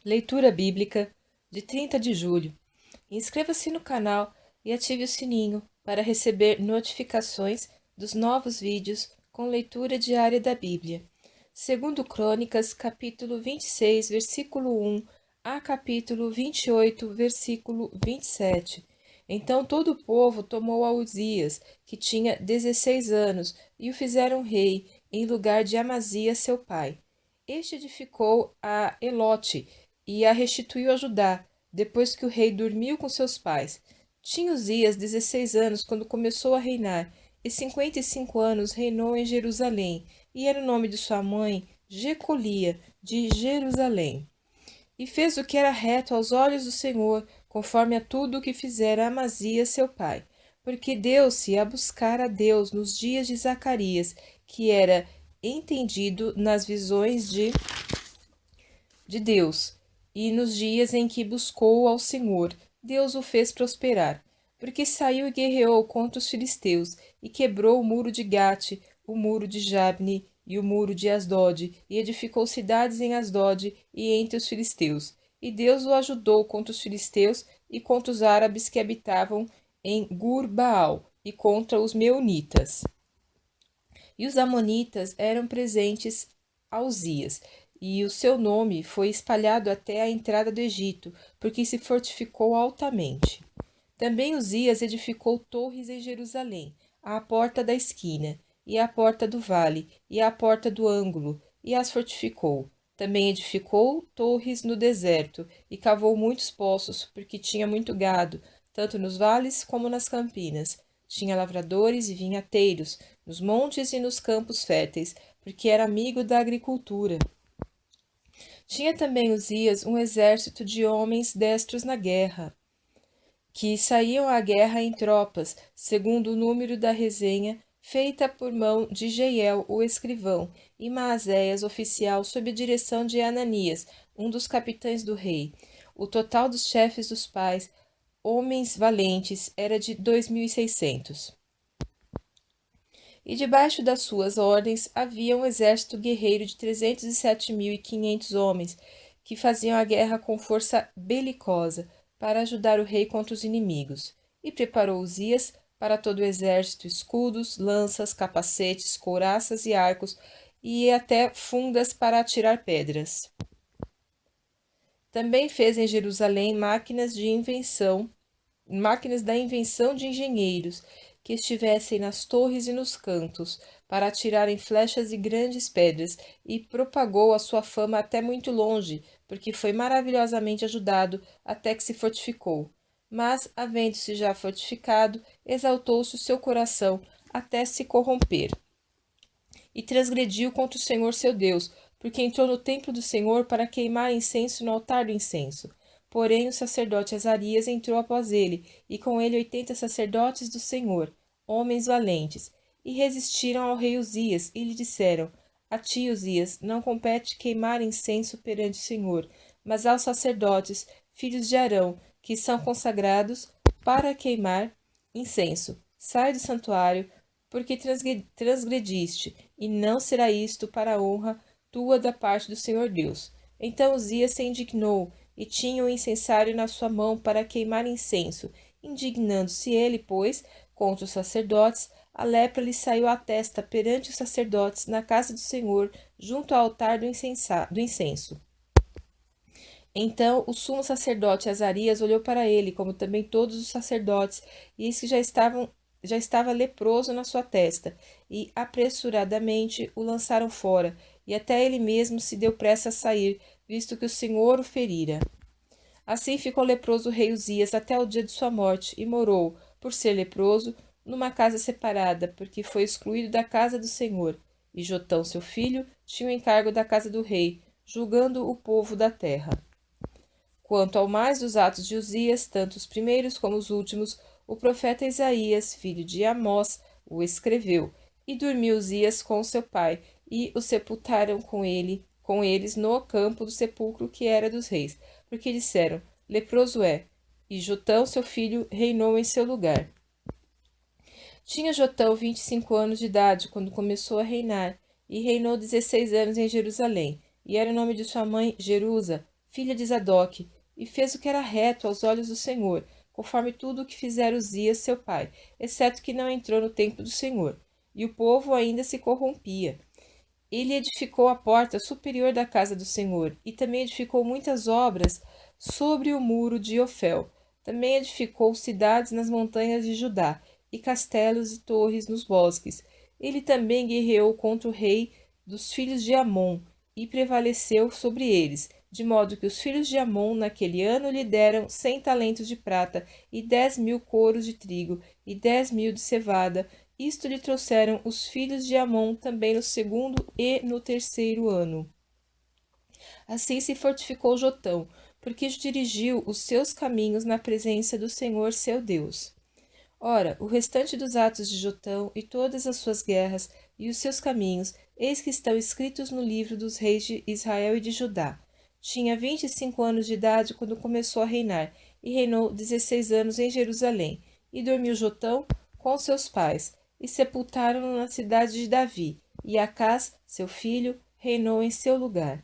Leitura Bíblica de 30 de julho. Inscreva-se no canal e ative o sininho para receber notificações dos novos vídeos com leitura diária da Bíblia. Segundo Crônicas, capítulo 26, versículo 1 a capítulo 28, versículo 27. Então todo o povo tomou a Uzias, que tinha 16 anos, e o fizeram rei, em lugar de Amazias, seu pai. Este edificou a Elote e a restituiu a Judá, depois que o rei dormiu com seus pais. Tinha Uzias 16 anos quando começou a reinar, e 55 anos reinou em Jerusalém, e era o nome de sua mãe Jecolia, de Jerusalém. E fez o que era reto aos olhos do Senhor, conforme a tudo o que fizera Amazias seu pai. Porque deu-se a buscar a Deus nos dias de Zacarias, que era entendido nas visões de Deus, e nos dias em que buscou ao Senhor, Deus o fez prosperar, porque saiu e guerreou contra os filisteus, e quebrou o muro de Gate, o muro de Jabne e o muro de Asdod, e edificou cidades em Asdod e entre os filisteus. E Deus o ajudou contra os filisteus e contra os árabes que habitavam em Gur-Baal, e contra os meunitas. E os amonitas eram presentes a Uzias, e o seu nome foi espalhado até a entrada do Egito, porque se fortificou altamente. Também Uzias edificou torres em Jerusalém, à porta da esquina, e à porta do vale, e à porta do ângulo, e as fortificou. Também edificou torres no deserto, e cavou muitos poços, porque tinha muito gado, tanto nos vales como nas campinas. Tinha lavradores e vinhateiros, nos montes e nos campos férteis, porque era amigo da agricultura. Tinha também Uzias um exército de homens destros na guerra, que saíam à guerra em tropas, segundo o número da resenha, feita por mão de Jeiel, o escrivão, e Maazéias, oficial, sob a direção de Ananias, um dos capitães do rei. O total dos chefes dos pais, homens valentes, era de 2.600. E debaixo das suas ordens havia um exército guerreiro de 307.500 homens, que faziam a guerra com força belicosa, para ajudar o rei contra os inimigos. E preparou Uzias para todo o exército escudos, lanças, capacetes, couraças e arcos, e até fundas para atirar pedras. Também fez em Jerusalém máquinas da invenção de engenheiros, que estivessem nas torres e nos cantos, para atirarem flechas e grandes pedras, e propagou a sua fama até muito longe, porque foi maravilhosamente ajudado até que se fortificou. Mas, havendo-se já fortificado, exaltou-se o seu coração até se corromper, e transgrediu contra o Senhor seu Deus, porque entrou no templo do Senhor para queimar incenso no altar do incenso. Porém, o sacerdote Azarias entrou após ele, e com ele 80 sacerdotes do Senhor, homens valentes, e resistiram ao rei Uzias, e lhe disseram: A ti, Uzias, não compete queimar incenso perante o Senhor, mas aos sacerdotes, filhos de Arão, que são consagrados para queimar incenso. Sai do santuário, porque transgrediste, e não será isto para a honra tua da parte do Senhor Deus. Então Uzias se indignou, e tinha o incensário na sua mão para queimar incenso. Indignando-se ele, pois, contra os sacerdotes, a lepra lhe saiu à testa perante os sacerdotes na casa do Senhor, junto ao altar do incenso. Então o sumo sacerdote Azarias olhou para ele, como também todos os sacerdotes, e eis que já estava leproso na sua testa, e apressuradamente o lançaram fora, e até ele mesmo se deu pressa a sair, visto que o Senhor o ferira. Assim ficou leproso o rei Uzias até o dia de sua morte, e morou, por ser leproso, numa casa separada, porque foi excluído da casa do Senhor. E Jotão, seu filho, tinha o encargo da casa do rei, julgando o povo da terra. Quanto ao mais dos atos de Uzias, tanto os primeiros como os últimos, o profeta Isaías, filho de Amós, o escreveu. E dormiu Uzias com seu pai, e o sepultaram com eles no campo do sepulcro que era dos reis, porque disseram: Leproso é. E Jotão, seu filho, reinou em seu lugar. Tinha Jotão 25 anos de idade quando começou a reinar, e reinou 16 anos em Jerusalém, e era o nome de sua mãe Jerusa, filha de Zadok, e fez o que era reto aos olhos do Senhor, conforme tudo o que fizera Uzias seu pai, exceto que não entrou no templo do Senhor. E o povo ainda se corrompia. Ele edificou a porta superior da casa do Senhor, e também edificou muitas obras sobre o muro de Ofel. Também edificou cidades nas montanhas de Judá, e castelos e torres nos bosques. Ele também guerreou contra o rei dos filhos de Amon, e prevaleceu sobre eles, de modo que os filhos de Amon naquele ano lhe deram 100 talentos de prata, e 10.000 coros de trigo, e 10.000 de cevada. Isto lhe trouxeram os filhos de Amon também no segundo e no terceiro ano. Assim se fortificou Jotão, porque dirigiu os seus caminhos na presença do Senhor seu Deus. Ora, o restante dos atos de Jotão e todas as suas guerras e os seus caminhos, eis que estão escritos no livro dos reis de Israel e de Judá. Tinha 25 anos de idade quando começou a reinar, e reinou 16 anos em Jerusalém. E dormiu Jotão com seus pais, e sepultaram-no na cidade de Davi, e Acás, seu filho, reinou em seu lugar.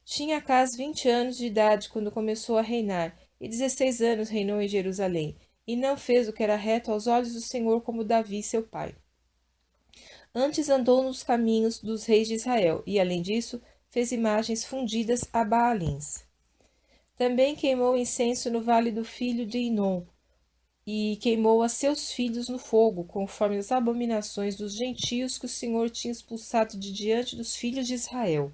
Tinha Acás 20 anos de idade quando começou a reinar, e 16 anos reinou em Jerusalém, e não fez o que era reto aos olhos do Senhor como Davi, seu pai. Antes andou nos caminhos dos reis de Israel, e além disso, fez imagens fundidas a Baalins. Também queimou incenso no vale do filho de Inom, e queimou a seus filhos no fogo, conforme as abominações dos gentios que o Senhor tinha expulsado de diante dos filhos de Israel.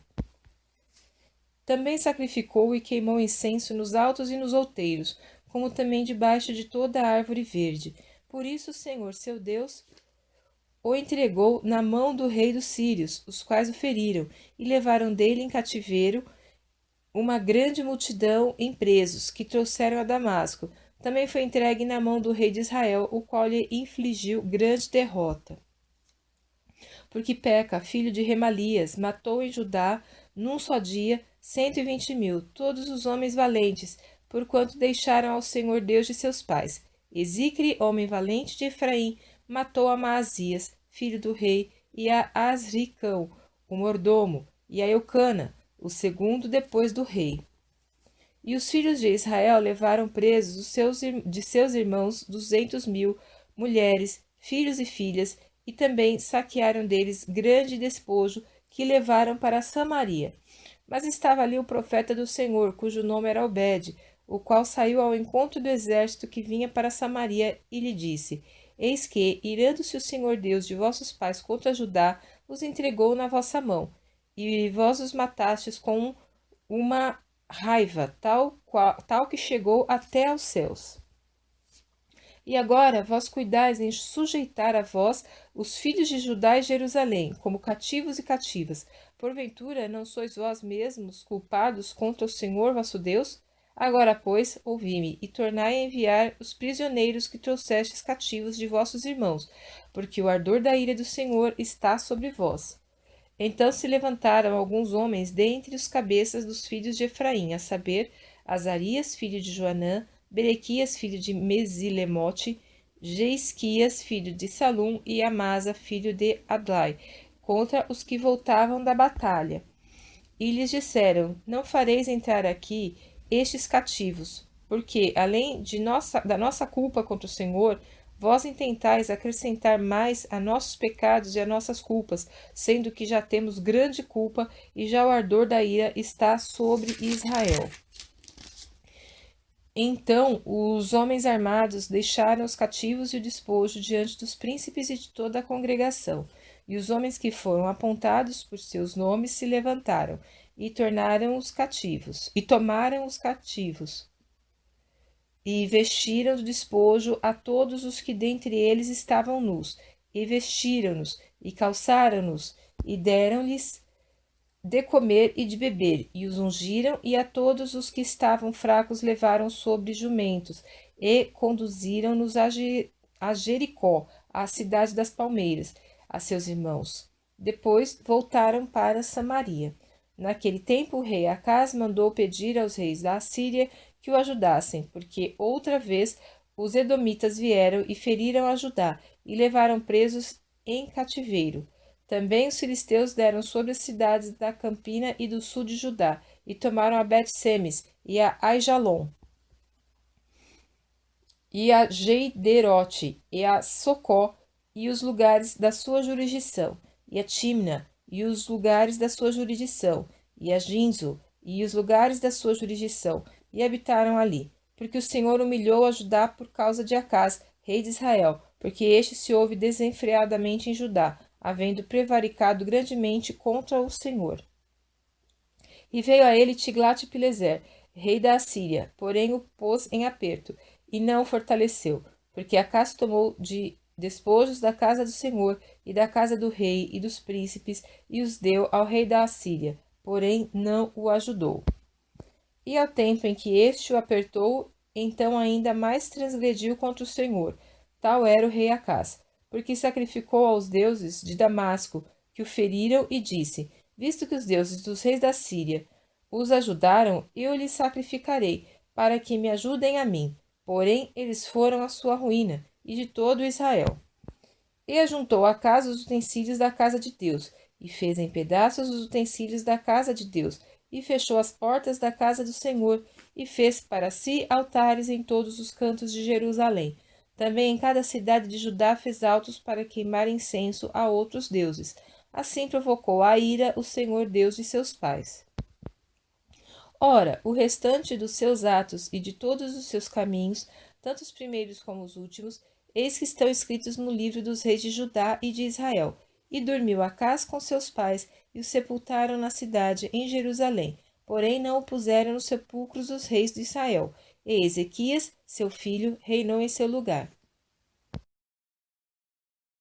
Também sacrificou e queimou incenso nos altos e nos outeiros, como também debaixo de toda a árvore verde. Por isso o Senhor, seu Deus, o entregou na mão do rei dos sírios, os quais o feriram, e levaram dele em cativeiro uma grande multidão em presos, que trouxeram a Damasco. Também foi entregue na mão do rei de Israel, o qual lhe infligiu grande derrota. Porque Peca, filho de Remalias, matou em Judá, num só dia, 120.000, todos os homens valentes, porquanto deixaram ao Senhor Deus de seus pais. Ezicre, homem valente de Efraim, matou a Maasias, filho do rei, e a Asricão, o mordomo, e a Eucana, o segundo depois do rei. E os filhos de Israel levaram presos de seus irmãos 200.000 mulheres, filhos e filhas, e também saquearam deles grande despojo que levaram para Samaria. Mas estava ali o profeta do Senhor, cujo nome era Obed, o qual saiu ao encontro do exército que vinha para Samaria e lhe disse: Eis que, irando-se o Senhor Deus de vossos pais contra Judá, os entregou na vossa mão, e vós os matastes com uma raiva tal que chegou até aos céus. E agora vós cuidais em sujeitar a vós os filhos de Judá e Jerusalém, como cativos e cativas. Porventura não sois vós mesmos culpados contra o Senhor vosso Deus? Agora, pois, ouvi-me, e tornai a enviar os prisioneiros que trouxestes cativos de vossos irmãos, porque o ardor da ira do Senhor está sobre vós. Então se levantaram alguns homens dentre os cabeças dos filhos de Efraim, a saber, Azarias, filho de Joanã, Berequias, filho de Mesilemote, Jeisquias, filho de Salum, e Amasa, filho de Adlai, contra os que voltavam da batalha. E lhes disseram: Não fareis entrar aqui estes cativos, porque, além da nossa culpa contra o Senhor, vós intentais acrescentar mais a nossos pecados e a nossas culpas, sendo que já temos grande culpa e já o ardor da ira está sobre Israel. Então os homens armados deixaram os cativos e o despojo diante dos príncipes e de toda a congregação. E os homens que foram apontados por seus nomes se levantaram e tornaram os cativos, e tomaram os cativos, e vestiram do despojo a todos os que dentre eles estavam nus, e vestiram-nos, e calçaram-nos, e deram-lhes de comer e de beber, e os ungiram, e a todos os que estavam fracos levaram sobre jumentos, e conduziram-nos a Jericó, a cidade das palmeiras, a seus irmãos. Depois voltaram para Samaria. Naquele tempo o rei Acás mandou pedir aos reis da Assíria que o ajudassem, porque outra vez os edomitas vieram e feriram a Judá, e levaram presos em cativeiro. Também os filisteus deram sobre as cidades da campina e do sul de Judá, e tomaram a Bet-Semes e a Aijalon, e a Geiderote, e a Socó, e os lugares da sua jurisdição, e a Timna, e os lugares da sua jurisdição, e a Ginzo, e os lugares da sua jurisdição, e habitaram ali, porque o Senhor humilhou a Judá por causa de Acaz, rei de Israel, porque este se houve desenfreadamente em Judá, havendo prevaricado grandemente contra o Senhor. E veio a ele Tiglat-Pileser, rei da Assíria, porém o pôs em aperto, e não o fortaleceu, porque Acaz tomou de despojos da casa do Senhor e da casa do rei e dos príncipes, e os deu ao rei da Assíria, porém não o ajudou. E ao tempo em que este o apertou, então ainda mais transgrediu contra o Senhor. Tal era o rei Acaz, porque sacrificou aos deuses de Damasco, que o feriram, e disse: Visto que os deuses dos reis da Síria os ajudaram, eu lhes sacrificarei, para que me ajudem a mim. Porém, eles foram à sua ruína, e de todo Israel. E ajuntou a casa os utensílios da casa de Deus, e fez em pedaços os utensílios da casa de Deus, e fechou as portas da casa do Senhor, e fez para si altares em todos os cantos de Jerusalém. Também em cada cidade de Judá fez altos para queimar incenso a outros deuses. Assim provocou a ira o Senhor Deus de seus pais. Ora, o restante dos seus atos e de todos os seus caminhos, tanto os primeiros como os últimos, eis que estão escritos no livro dos reis de Judá e de Israel. E dormiu Acaz com seus pais, e o sepultaram na cidade, em Jerusalém. Porém não o puseram nos sepulcros dos reis de Israel. E Ezequias, seu filho, reinou em seu lugar.